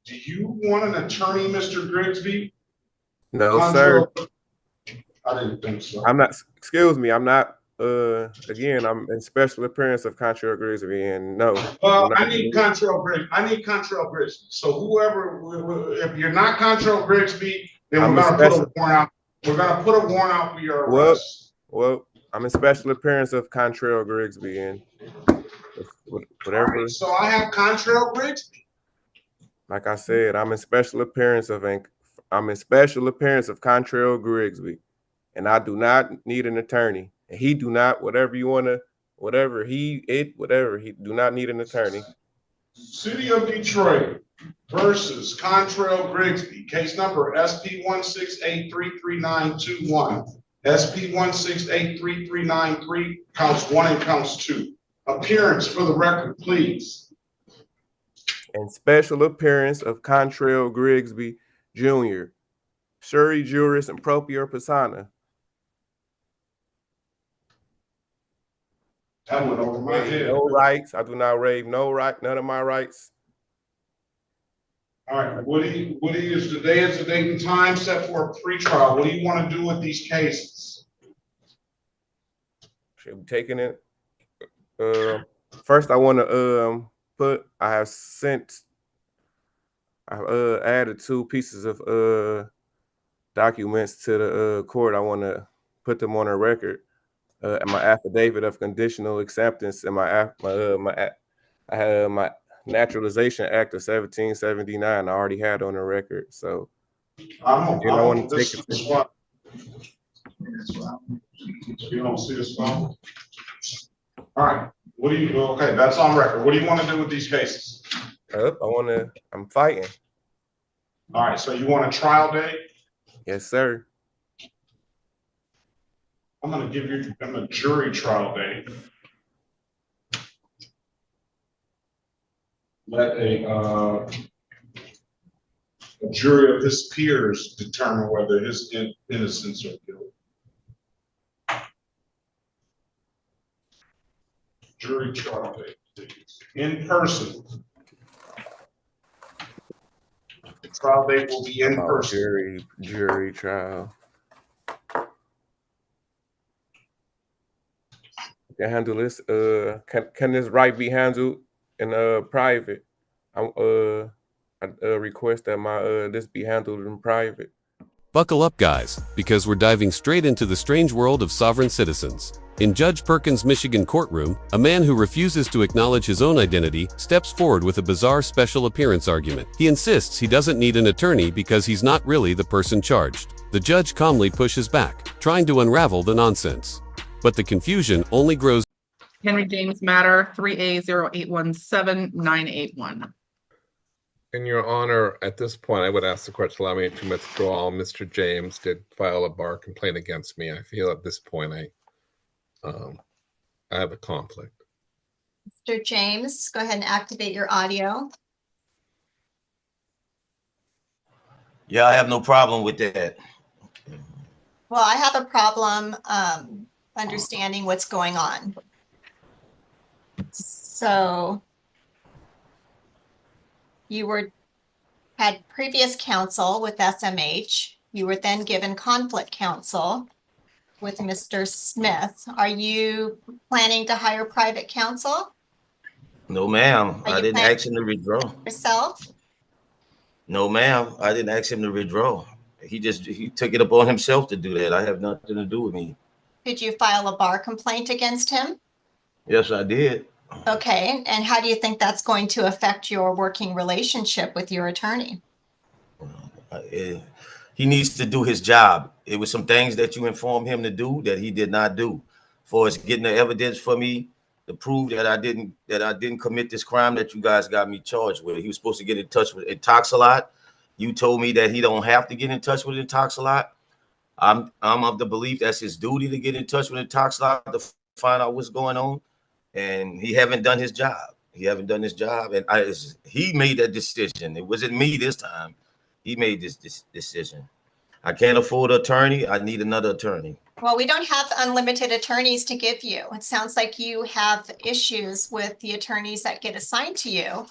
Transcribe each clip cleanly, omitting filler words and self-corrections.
Do you want an attorney, Mr. Grigsby? No, sir. I didn't think so. I'm not, excuse me, I'm not, again, I'm in special appearance of Contra Grigsby, and no. I need Contrell Grigsby. I need Contrell Grigsby. So whoever, if you're not Contrell Grigsby, then we're gonna put a warrant out. We're gonna put a warrant out for your arrest. Well, I'm in special appearance of Contrell Grigsby, and whatever. Right, so I have Contrell Grigsby. Like I said, I'm in special appearance of Contrell Grigsby, and I do not need an attorney. And he do not, whatever you want to, he do not need an attorney. City of Detroit versus Contrell Grigsby, case number SP 168333921, SP 1683393, counts 1 and counts 2. Appearance for the record, please. And special appearance of Contrell Grigsby Jr., Shuri Juris and Proprio Persona. That went over my head. No rights. I do not waive no right, none of my rights. All right, Woody is the date and time set for a pretrial. What do you want to do with these cases? Should be taking it. First, I want to I have added 2 pieces of documents to the court. I want to put them on a record. And my affidavit of conditional acceptance and my Naturalization Act of 1779 I already had on the record. So I want to take it. You don't see this phone? All right. What do you do? Okay, that's on record. What do you want to do with these cases? I'm fighting. All right, so you want a trial date? Yes, sir. I'm going to give you a jury trial date. Let a jury of his peers determine whether his innocence or guilt. Jury trial date, please. In person. The trial date will be in person. Jury trial. Can handle this. Can this right be handled in private? I request that this be handled in private. Buckle up, guys, because we're diving straight into the strange world of sovereign citizens. In Judge Perkins' Michigan courtroom, a man who refuses to acknowledge his own identity steps forward with a bizarre special appearance argument. He insists he doesn't need an attorney because he's not really the person charged. The judge calmly pushes back, trying to unravel the nonsense. But the confusion only grows. Henry James Matter, 3A0817981. In your honor, at this point, I would ask the court to allow me to withdraw. Mr. James did file a bar complaint against me. I feel at this point I have a conflict. Mr. James, go ahead and activate your audio. Yeah, I have no problem with that. Well, I have a problem understanding what's going on. So you had previous counsel with SMH. You were then given conflict counsel with Mr. Smith. Are you planning to hire private counsel? No, ma'am. I didn't ask him to withdraw. Yourself? No, ma'am. I didn't ask him to withdraw. He took it upon himself to do that. I have nothing to do with me. Did you file a bar complaint against him? Yes, I did. Okay. And how do you think that's going to affect your working relationship with your attorney? He needs to do his job. It was some things that you informed him to do that he did not do. For us getting the evidence for me to prove that I didn't commit this crime that you guys got me charged with. He was supposed to get in touch with Intoxalot. You told me that he don't have to get in touch with Intoxalot. I'm of the belief that's his duty to get in touch with Intoxalot to find out what's going on. And he haven't done his job. And he made that decision. It wasn't me this time. He made this decision. I can't afford an attorney. I need another attorney. Well, we don't have unlimited attorneys to give you. It sounds like you have issues with the attorneys that get assigned to you.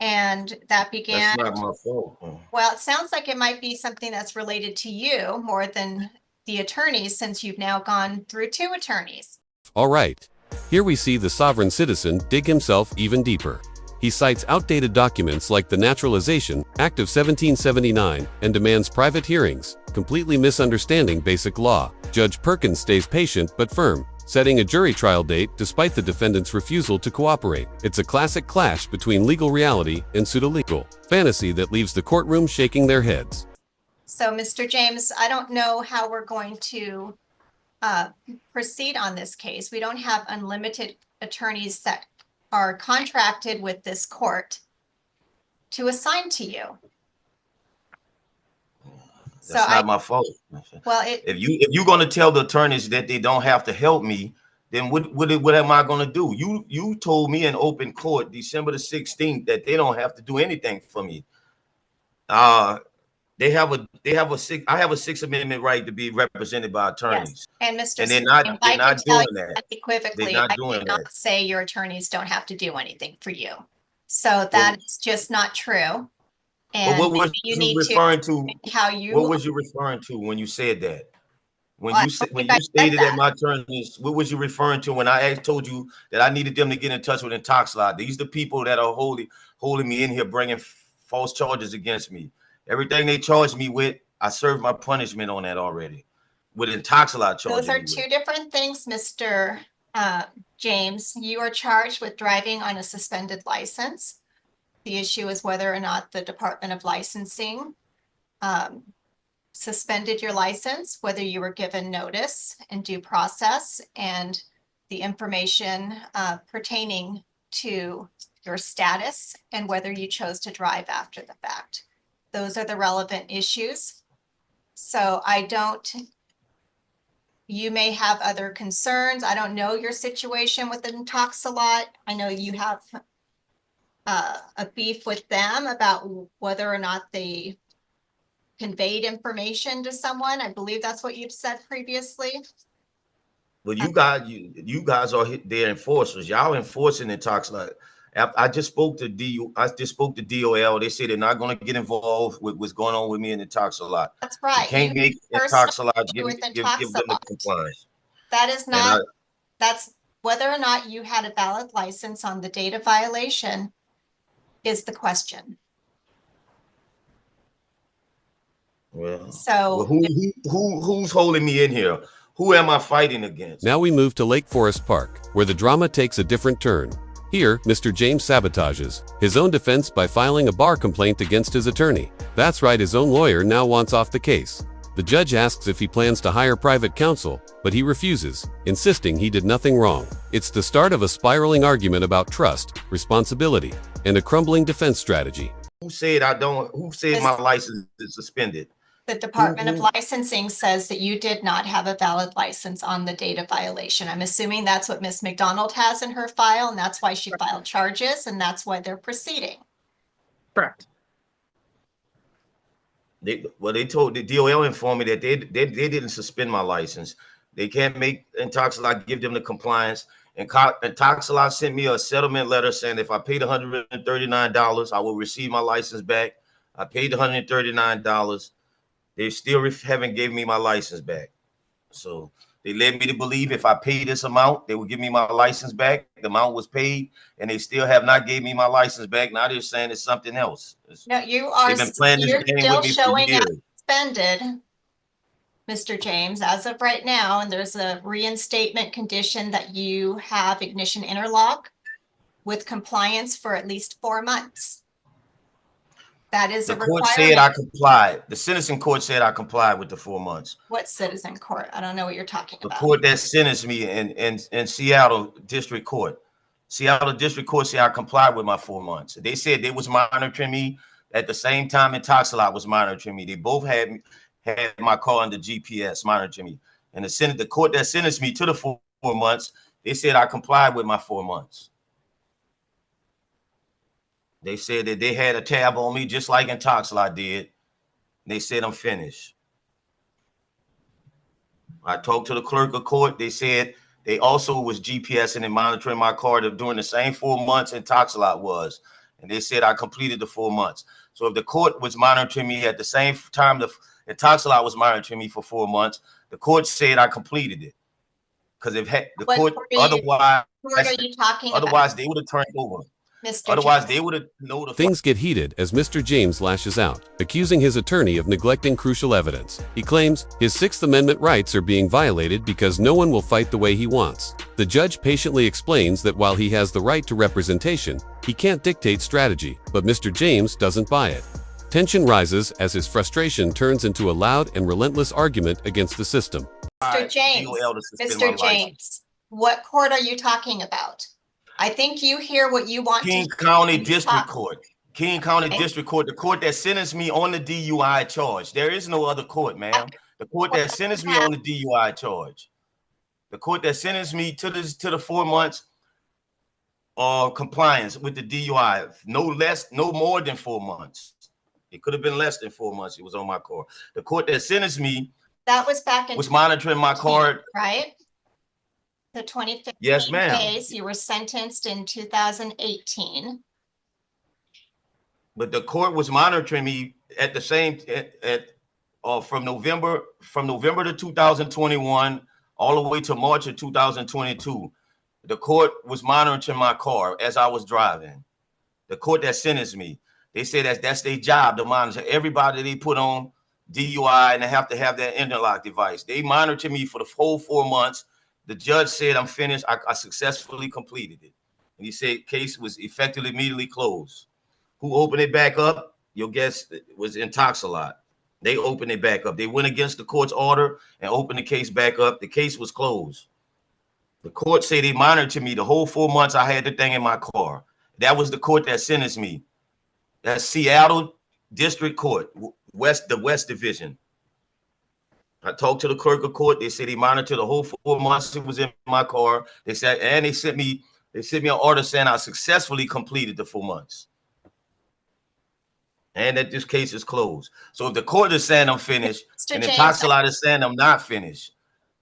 And that began, That's not my fault. well, it sounds like it might be something that's related to you more than the attorneys, since you've now gone through 2 attorneys. All right. Here we see the sovereign citizen dig himself even deeper. He cites outdated documents like the Naturalization Act of 1779 and demands private hearings, completely misunderstanding basic law. Judge Perkins stays patient but firm, setting a jury trial date despite the defendant's refusal to cooperate. It's a classic clash between legal reality and pseudo-legal fantasy that leaves the courtroom shaking their heads. So, Mr. James, I don't know how we're going to proceed on this case. We don't have unlimited attorneys that are contracted with this court to assign to you. That's not my fault. Well, If you're going to tell the attorneys that they don't have to help me, then what am I going to do? You told me in open court December the 16th that they don't have to do anything for me. I have a Sixth Amendment right to be represented by attorneys. Yes. And Mr. And they're not doing that. Unequivocally, They're not I doing cannot that. say your attorneys don't have to do anything for you. So that's just not true. And But what was you you need referring to? how you What was you referring to when you said that? When Well, you I don't when think I you said stated that that. my attorneys, what was you referring to when I told you that I needed them to get in touch with Intoxilot? These are the people that are holding me in here, bringing false charges against me. Everything they charged me with, I served my punishment on that already. With Intoxilot charging Those are me two with. different things, Mr. James. You are charged with driving on a suspended license. The issue is whether or not the Department of Licensing suspended your license, whether you were given notice and due process, and the information pertaining to your status, and whether you chose to drive after the fact. Those are the relevant issues. So you may have other concerns. I don't know your situation with Intoxilot. I know you have a beef with them about whether or not they conveyed information to someone. I believe that's what you've said previously. Well, you guys are their enforcers. Y'all enforcing Intoxilot. I just spoke to DOL. They say they're not going to get involved with what's going on with me in Intoxilot. That's right. You can't make Intoxilot give them the compliance. That is not, that's whether or not you had a valid license on the date of violation is the question. Well, So who's holding me in here? Who am I fighting against? Now we move to Lake Forest Park, where the drama takes a different turn. Here, Mr. James sabotages his own defense by filing a bar complaint against his attorney. That's right, his own lawyer now wants off the case. The judge asks if he plans to hire private counsel, but he refuses, insisting he did nothing wrong. It's the start of a spiraling argument about trust, responsibility, and a crumbling defense strategy. Who said my license is suspended? the Department of Licensing says that you did not have a valid license on the date of violation. I'm assuming that's what Ms. McDonald has in her file, and that's why she filed charges, and that's why they're proceeding. Correct. They told the DOL informed me that they didn't suspend my license. They can't make Intoxilot give them the compliance. And Intoxilot sent me a settlement letter saying if I paid $139, I will receive my license back. I paid $139. They still haven't given me my license back. So they led me to believe if I pay this amount, they would give me my license back. The amount was paid, and they still have not gave me my license back. Now they're saying it's something else. No, you are. They've been playing this game Still with me for showing years. as suspended, Mr. James, as of right now, and there's a reinstatement condition that you have ignition interlock with compliance for at least 4 months. That is The a court requirement. said I complied. The sentencing court said I complied with the 4 months. What citizen court? I don't know what you're talking The about. court that sentenced me in Seattle District Court. Seattle District Court said I complied with my 4 months. They said they was monitoring me at the same time Intoxilot was monitoring me. They both had my car under GPS monitoring me. And the court that sentenced me to the 4 months, they said I complied with my 4 months. They said that they had a tab on me just like Intoxilot did. They said I'm finished. I talked to the clerk of court. They said they also was GPSing and monitoring my car during the same 4 months Intoxilot was. and they said I completed the 4 months. So if the court was monitoring me at the same time the Intoxalot was monitoring me for 4 months, the court said I completed it. Because if the court otherwise, What are you talking otherwise about, they would have turned over. Mr. Otherwise, James? they would have notified. Things get heated as Mr. James lashes out, accusing his attorney of neglecting crucial evidence. He claims his Sixth Amendment rights are being violated because no one will fight the way he wants. The judge patiently explains that while he has the right to representation, he can't dictate strategy, but Mr. James doesn't buy it. Tension rises as his frustration turns into a loud and relentless argument against the system. Mr. James, what court are you talking about? I think you hear what you want King to County hear. District Court. King County District Court, the court that sentenced me on the DUI charge. There is no other court, ma'am. The court that sentenced me on the DUI charge. The court that sentenced me to the 4 months compliance with the DUI. No more than 4 months. It could have been less than 4 months. It was on my car. The court that sentenced me was monitoring my card, right? The 2015 yes, ma'am. case, you were sentenced in 2018. But the court was monitoring me at the same from November to 2021 all the way to March of 2022. The court was monitoring my car as I was driving. The court that sentenced me, they say that's their job to monitor everybody they put on DUI, and they have to have that interlock device. They monitored me for the whole 4 months. The judge said I'm finished. I successfully completed it. And he said case was effectively immediately closed. Who opened it back up? Your guess was Intoxalot. They opened it back up. They went against the court's order and opened the case back up. The case was closed. The court said they monitored me the whole 4 months I had the thing in my car. That was the court that sentenced me. That's Seattle District Court, the West Division. I talked to the clerk of court. They said he monitored the whole 4 months it was in my car. They said, and they sent me an order saying I successfully completed the 4 months. And that this case is closed. So if the court is saying I'm finished, and the Intoxalot is saying I'm not finished,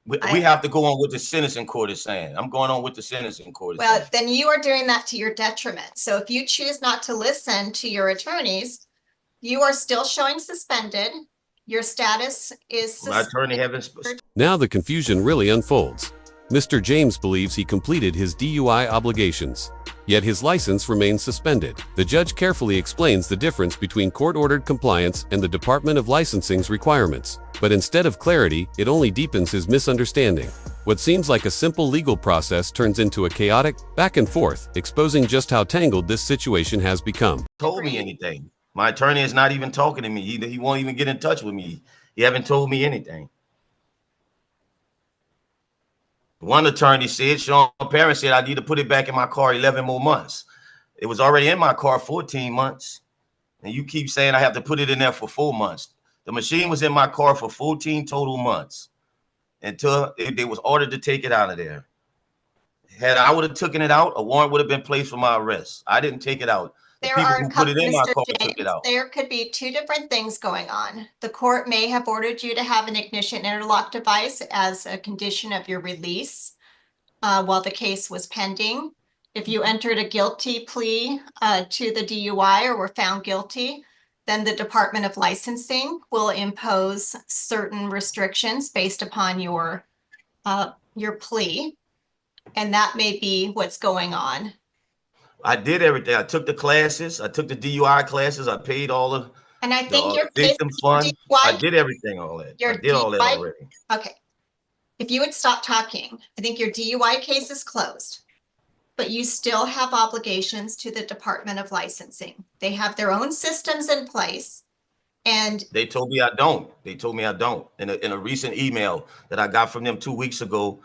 we have to go on what the sentencing court is saying. I'm going on with the sentencing court. Well, then you are doing that to your detriment. So if you choose not to listen to your attorneys, you are still showing suspended. Your status is my attorney haven't. Now the confusion really unfolds. Mr. James believes he completed his DUI obligations, yet his license remains suspended. The judge carefully explains the difference between court-ordered compliance and the Department of Licensing's requirements, but instead of clarity, it only deepens his misunderstanding. What seems like a simple legal process turns into a chaotic back and forth, exposing just how tangled this situation has become. Told me anything. My attorney is not even talking to me. He won't even get in touch with me. He haven't told me anything. One attorney said, Sean Parent said, I need to put it back in my car 11 more months. It was already in my car 14 months. And you keep saying I have to put it in there for 4 months. The machine was in my car for 14 total months until they was ordered to take it out of there. Had I would have taken it out, a warrant would have been placed for my arrest. I didn't take it out. There could be two different things going on. The court may have ordered you to have an ignition interlock device as a condition of your release while the case was pending. If you entered a guilty plea to the DUI or were found guilty, then the Department of Licensing will impose certain restrictions based upon your plea. And that may be what's going on. I did everything. I took the classes. I took the DUI classes. I paid all the and I think your victim fund. I did everything, all that. I did all that already. Okay. If you would stop talking, I think your DUI case is closed, but you still have obligations to the Department of Licensing. They have their own systems in place. And they told me I don't. They told me I don't. In a recent email that I got from them 2 weeks ago,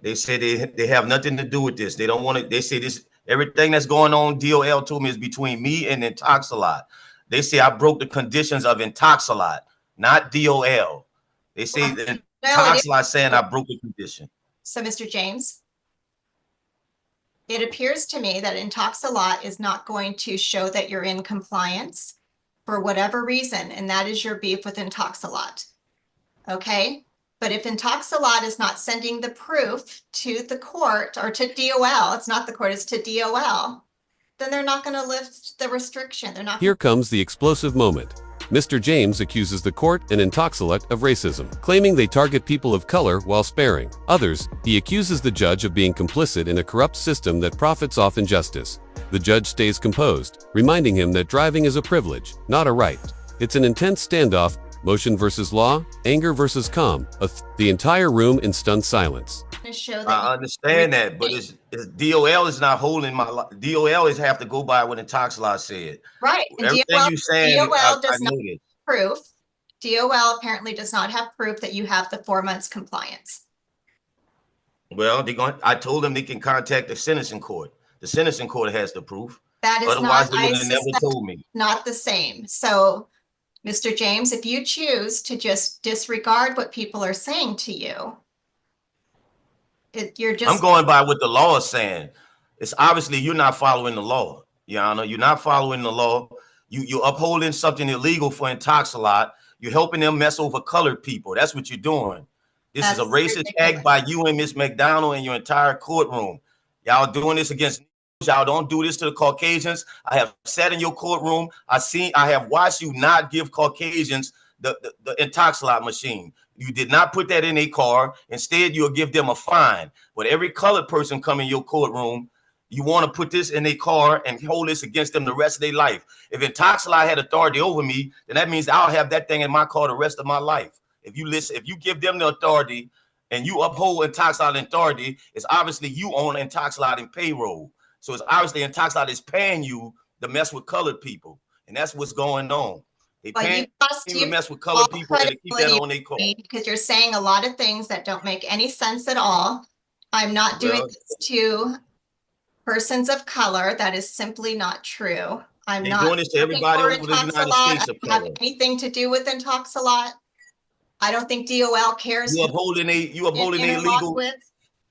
they said they have nothing to do with this. They don't want to. They say this. Everything that's going on, DOL told me, is between me and Intoxalot. They say I broke the conditions of Intoxalot, not DOL. They say that Intoxalot saying I broke the condition. So, Mr. James, it appears to me that Intoxalot is not going to show that you're in compliance for whatever reason, and that is your beef with Intoxalot. Okay? But if Intoxalot is not sending the proof to the court or to DOL, it's not the court, it's to DOL, then they're not going to lift the restriction. They're not. Here comes the explosive moment. Mr. James accuses the court and Intoxilate of racism, claiming they target people of color while sparing others. He accuses the judge of being complicit in a corrupt system that profits off injustice. The judge stays composed, reminding him that driving is a privilege, not a right. It's an intense standoff, motion versus law, anger versus calm, the entire room in stunned silence. To show that I understand that, but DOL is not holding my DOL is have to go by what Intoxilate said. right. And Everything DOL, you saying, DOL does I not know this. proof. DOL apparently does not have proof that you have the 4 months compliance. Well, I told them they can contact the sentencing court. The sentencing court has the proof. That is Otherwise, not, they I would have never suspect, told me. not the same. So, Mr. James, if you choose to just disregard what people are saying to you, you're just. I'm going by what the law is saying. It's obviously you're not following the law, Your Honor. You're not following the law. You're upholding something illegal for Intoxilate. You're helping them mess over colored people. That's what you're doing. This is a racist act by you and Ms. McDonald and your entire courtroom. Y'all doing this against. Y'all don't do this to the Caucasians. I have sat in your courtroom. I have watched you not give Caucasians the Intoxilate machine. You did not put that in a car. Instead, you'll give them a fine. But every colored person come in your courtroom, you want to put this in a car and hold this against them the rest of their life. If Intoxilate had authority over me, then that means I'll have that thing in my car the rest of my life. If you give them the authority and you uphold Intoxilate authority, it's obviously you own Intoxilate in payroll. So it's obviously Intoxilate is paying you to mess with colored people. And that's what's going on. They paying you to mess with colored people and to keep that on their car. Because you're saying a lot of things that don't make any sense at all. I'm not doing this to persons of color. That is simply not true. I'm not doing this to everybody over the United States of color. Have anything to do with Intoxilate. I don't think DOL cares. You upholding a legal.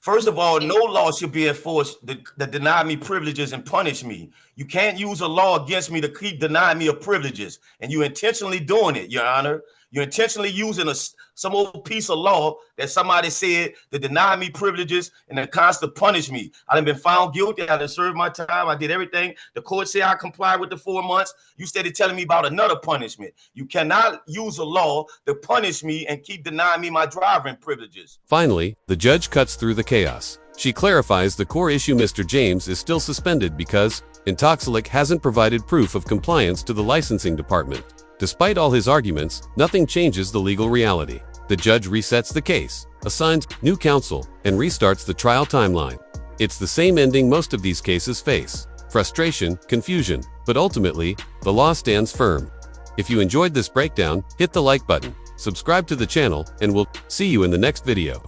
First of all, no law should be enforced that deny me privileges and punish me. You can't use a law against me to keep denying me of privileges. And you intentionally doing it, Your Honor. You're intentionally using some old piece of law that somebody said to deny me privileges and to constantly punish me. I've been found guilty. I done served my time. I did everything. The court said I complied with the 4 months. You started telling me about another punishment. You cannot use a law to punish me and keep denying me my driving privileges. Finally, the judge cuts through the chaos. She clarifies the core issue: Mr. James is still suspended because Intoxilate hasn't provided proof of compliance to the licensing department. Despite all his arguments, nothing changes the legal reality. The judge resets the case, assigns new counsel, and restarts the trial timeline. It's the same ending most of these cases face: frustration, confusion, but ultimately, the law stands firm. If you enjoyed this breakdown, hit the like button, subscribe to the channel, and we'll see you in the next video.